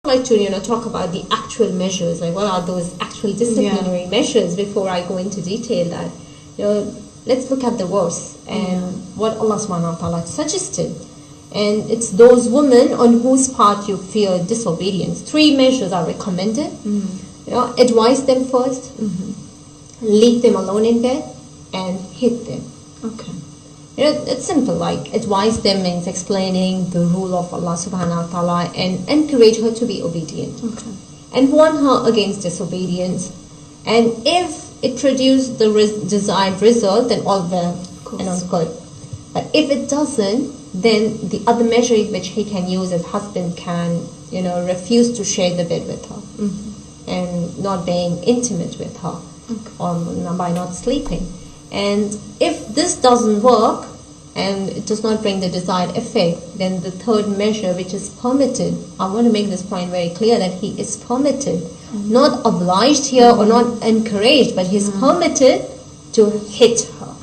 like to talk about the actual measures, like what are those actual disciplinary measures before I go into detail. That let's look at the verse and what Allah subhanahu wa ta'ala suggested, and it's those women on whose part you fear disobedience. 3 measures are recommended. Advise them first, leave them alone in bed, and hit them. Okay. It's simple, like advise them means explaining the rule of Allah subhanahu wa ta'ala and encourage her to be obedient. Okay. And warn her against disobedience. And if it produces the desired result, then all well and all good. But if it doesn't, then the other measure which he can use as husband can, refuse to share the bed with her and not being intimate with her or by not sleeping. And if this doesn't work and it does not bring the desired effect, then the third measure, which is permitted, I want to make this point very clear, that he is permitted, not obliged here or not encouraged, but he's permitted to hit her.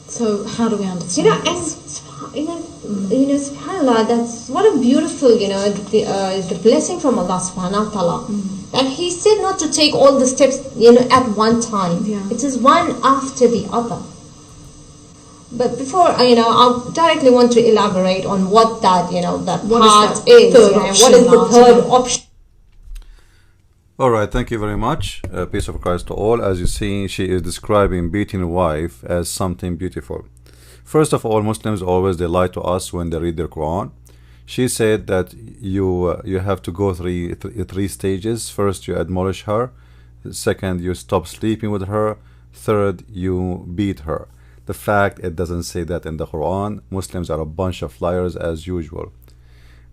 So how do we understand this? SubhanAllah, that's what a beautiful, the blessing from Allah subhanahu wa ta'ala. And he said not to take all the steps, at one time. Yeah. It is one after the other. But before, I directly want to elaborate on what that, that what part is. What is the third option? Alright, thank you very much. Peace of Christ to all. As you see, she is describing beating a wife as something beautiful. First of all, Muslims always they lie to us when they read their Quran. She said that you have to go through three stages. First, you admonish her. Second, you stop sleeping with her. Third, you beat her. The fact it doesn't say that in the Quran. Muslims are a bunch of liars as usual.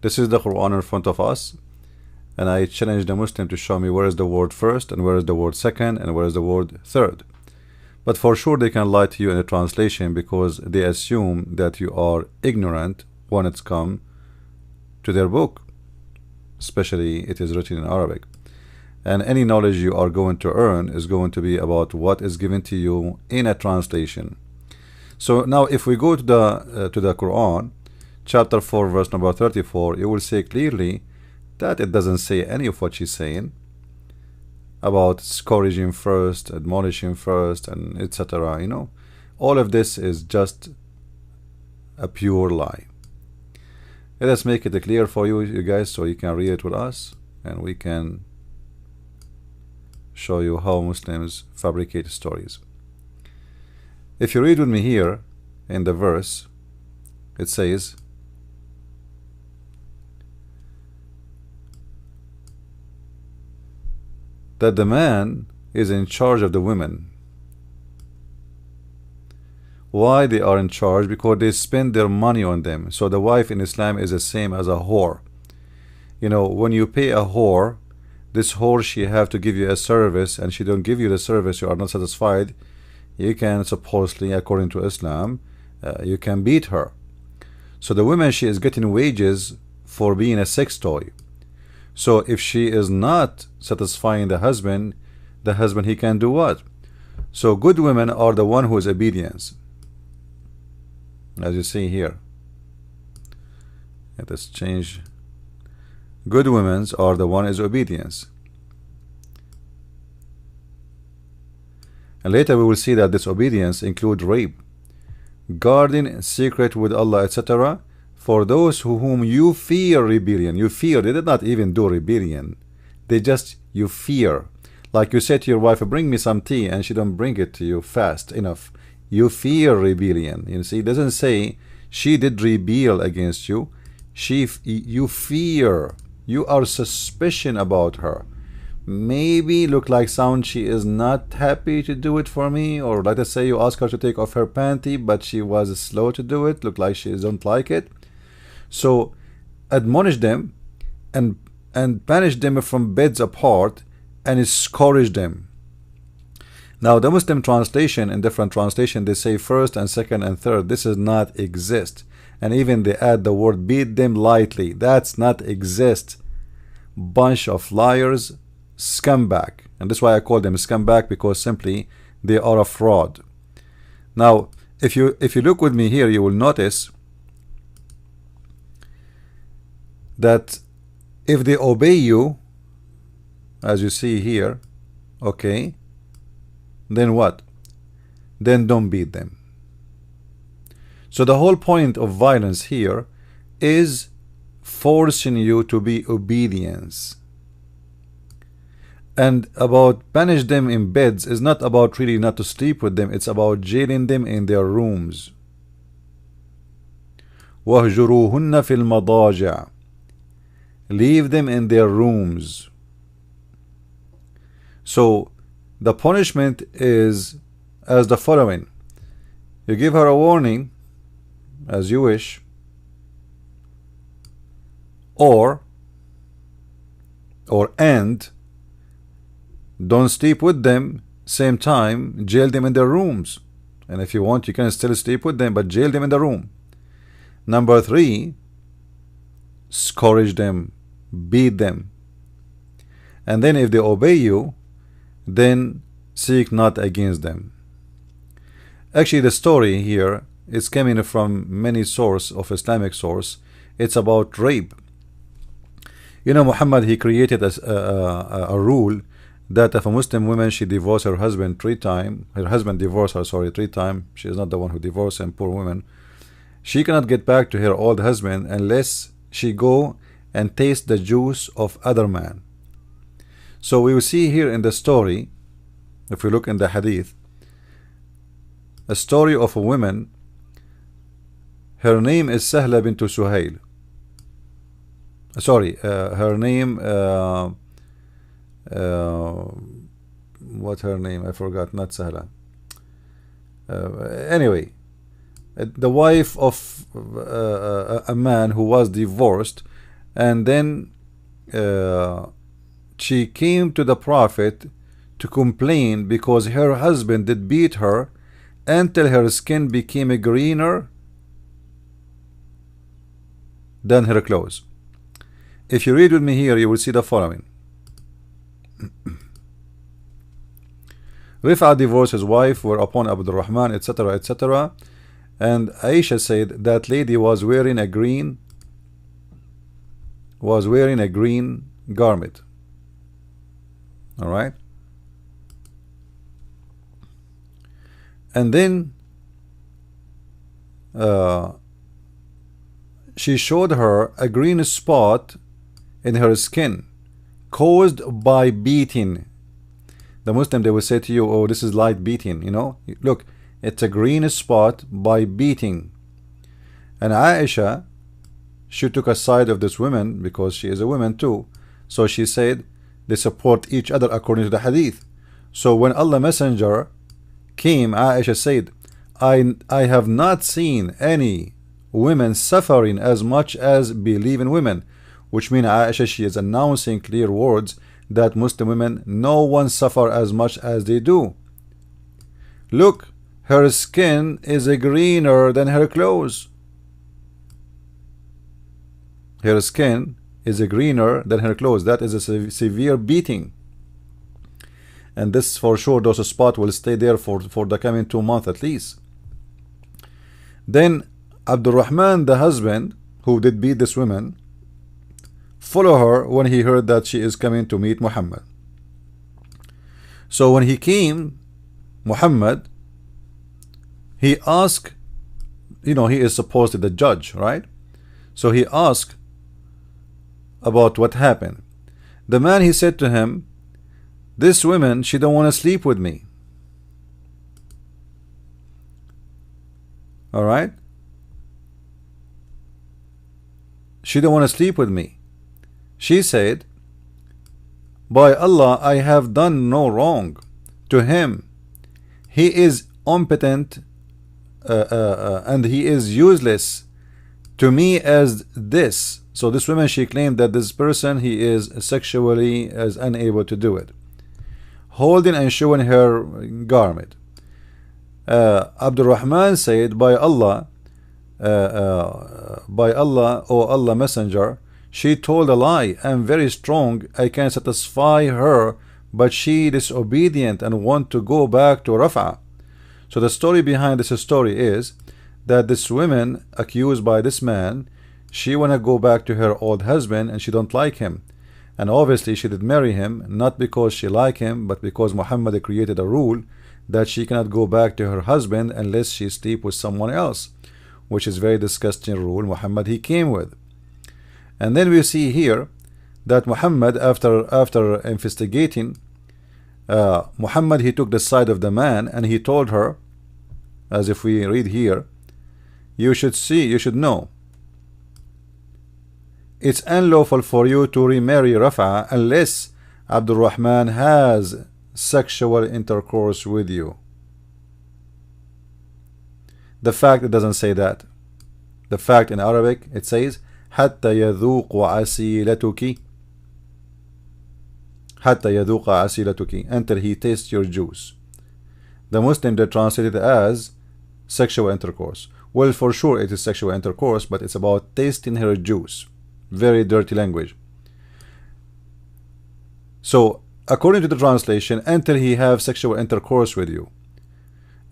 This is the Quran in front of us, and I challenge the Muslim to show me where is the word first and where is the word second and where is the word third. But for sure they can lie to you in the translation because they assume that you are ignorant when it's come to their book, especially it is written in Arabic. And any knowledge you are going to earn is going to be about what is given to you in a translation. So now if we go to the Quran, chapter 4 verse number 34, you will see clearly that it doesn't say any of what she's saying about discouraging first, admonishing first, and etc. All of this is just a pure lie. Let us make it clear for you guys, so you can read it with us and we can show you how Muslims fabricate stories. If you read with me here in the verse, it says, that the man is in charge of the women. Why they are in charge? Because they spend their money on them. So the wife in Islam is the same as a whore. When you pay a whore, this whore, she have to give you a service, and she don't give you the service, you are not satisfied, you can supposedly, according to Islam, you can beat her. So the woman, she is getting wages for being a sex toy. So if she is not satisfying the husband, he can do what? So good women are the one who is obedience, as you see here. Let us change. Good women are the one is obedience. And later we will see that this obedience includes rape, guarding secret with Allah, etc. For those whom you fear rebellion. You fear. They did not even do rebellion. They just, you fear. Like you said to your wife, bring me some tea, and she don't bring it to you fast enough. You fear rebellion. You see, it doesn't say she did rebel against you. You fear. You are suspicion about her. Maybe look like sound she is not happy to do it for me, or let us say you ask her to take off her panty, but she was slow to do it. Look like she don't like it. So admonish them and banish them from beds apart and discourage them. Now the Muslim translation, in different translation, they say first and second and third. This does not exist. And even they add the word beat them lightly. That's not exist. Bunch of liars, scumbag. And that's why I call them scumbag, because simply they are a fraud. Now if you look with me here, you will notice that If they obey you, as you see here, okay, then what? Then don't beat them. So the whole point of violence here is forcing you to be obedience. And about punish them in beds is not about really not to sleep with them, it's about jailing them in their rooms. وَهْجُرُوهُنَّ فِي الْمَضَاجِعِ. Leave them in their rooms. So the punishment is as the following. You give her a warning, as you wish, or and don't sleep with them, same time jail them in their rooms. And if you want, you can still sleep with them, but jail them in the room. Number 3, scourge them, beat them. And then if they obey you, then seek not against them. Actually, the story here is coming from many sources of Islamic source. It's about rape. You know, Muhammad, he created a rule that if a Muslim woman, she divorced her husband 3 times, her husband divorced her, 3 times, she is not the one who divorced him, poor woman, she cannot get back to her old husband unless she go and taste the juice of other man. So we will see here in the story, if we look in the hadith, a story of a woman. Her name is Sahla bint Suhail. Her name what her name? I forgot. Not Sahla. Anyway, the wife of a man who was divorced, and then she came to the Prophet to complain because her husband did beat her until her skin became greener than her clothes. If you read with me here, you will see the following. Rif'a divorced his wife, whereupon Abdul Rahman, etc., etc. And Aisha said that lady was wearing a green garment. All right. And then she showed her a green spot in her skin caused by beating. The Muslim, they will say to you, oh, this is light beating, you know, look, it's a green spot by beating. And Aisha, she took a side of this woman because she is a woman too. So she said they support each other according to the hadith. So when Allah Messenger came, Aisha said, I have not seen any women suffering as much as believing women, which means Aisha, she is announcing clear words that Muslim women, no one suffer as much as they do. Look, her skin is greener than her clothes. Her skin is greener than her clothes. That is a severe beating. And this for sure, those spots will stay there for the coming 2 months at least. Then Abdul Rahman, the husband who did beat this woman, follow her when he heard that she is coming to meet Muhammad. So when he came, Muhammad, he asked, you know, he is supposed to be the judge, right? So he asked about what happened. The man, he said to him, this woman, she don't want to sleep with me. All right? She don't want to sleep with me. She said, by Allah, I have done no wrong to him. He is impotent and he is useless to me as this. So this woman, she claimed that this person, he is sexually as unable to do it, holding and showing her garment. Abdul Rahman said, by Allah, O Allah Messenger, she told a lie. I am very strong, I can satisfy her, but she disobedient and want to go back to Raf'a. So the story behind this story is that this woman accused by this man, She wanna go back to her old husband and she don't like him. And obviously she did marry him not because she liked him, but because Muhammad created a rule that she cannot go back to her husband unless she sleep with someone else, which is very disgusting rule Muhammad he came with. And then we see here that Muhammad, after investigating, Muhammad he took the side of the man and he told her, as if we read here, you should know, it's unlawful for you to remarry Rafa unless Abdul Rahman has sexual intercourse with you. The fact it doesn't say that. The fact in Arabic it says حتى يذوق عسيلتك, حتى يذوق عسيلتك, until he tastes your juice. The Muslim they translate it as sexual intercourse. Well, for sure it is sexual intercourse, but it's about tasting her juice. Very dirty language. So according to the translation, until he have sexual intercourse with you.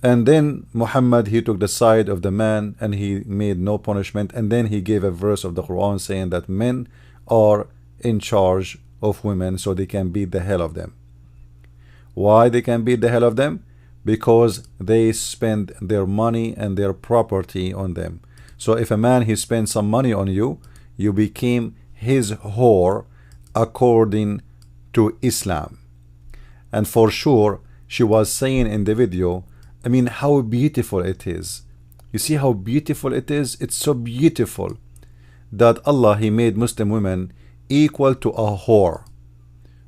And then Muhammad he took the side of the man and he made no punishment, and then he gave a verse of the Quran saying that men are in charge of women so they can beat the hell of them. Why they can beat the hell of them? Because they spend their money and their property on them. So if a man he spends some money on you, you became his whore according to Islam. And for sure she was saying in the video, I mean, how beautiful it is. You see how beautiful it is? It's so beautiful that Allah he made Muslim women equal to a whore.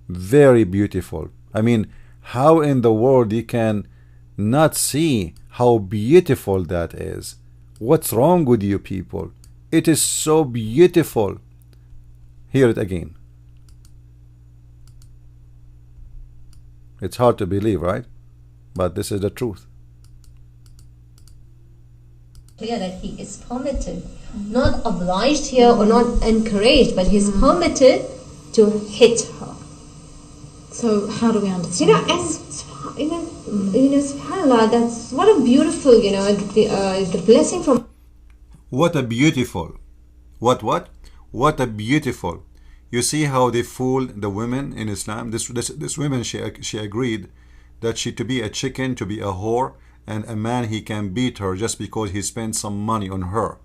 Very beautiful. I mean, how in the world you can not see how beautiful that is? What's wrong with you people? It is so beautiful. Hear it again. It's hard to believe, right? But this is the truth. Clear that he is permitted, not obliged here or not encouraged, but he's permitted to hit her. So how do we understand? SubhanAllah, that's what a beautiful, the blessing from. What a beautiful. What? What a beautiful. You see how they fooled the women in Islam. This woman, she agreed that she to be a chicken, to be a whore, and a man he can beat her just because he spent some money on her,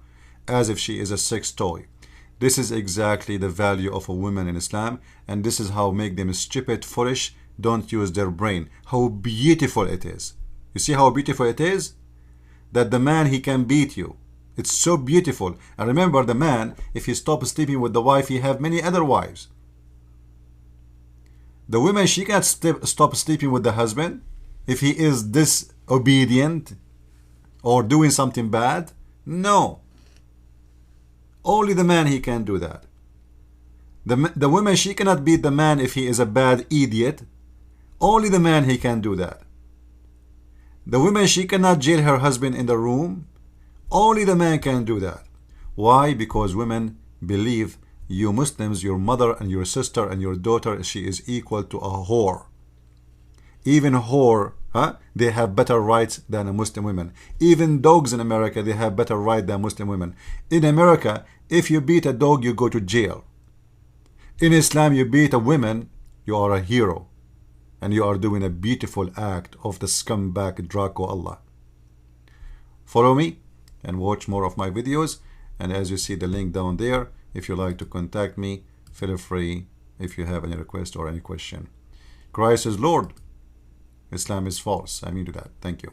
as if she is a sex toy. This is exactly the value of a woman in Islam, and this is how make them stupid, foolish, don't use their brain. How beautiful it is. You see how beautiful it is? That the man he can beat you. It's so beautiful. And remember, the man, if he stops sleeping with the wife, he have many other wives. The woman, she can't stop sleeping with the husband if he is disobedient or doing something bad. No. Only the man he can do that. The woman, she cannot beat the man if he is a bad idiot. Only the man he can do that. The woman, she cannot jail her husband in the room. Only the man can do that. Why? Because women believe you Muslims, your mother and your sister and your daughter, she is equal to a whore. Even whore, they have better rights than a Muslim women. Even dogs in America, they have better rights than Muslim women. In America, if you beat a dog, you go to jail. In Islam, you beat a woman, you are a hero. And you are doing a beautiful act of the scumbag Draco Allah. Follow me and watch more of my videos. And as you see the link down there, if you like to contact me, feel free if you have any request or any question. Christ is Lord. Islam is false. I mean to that. Thank you.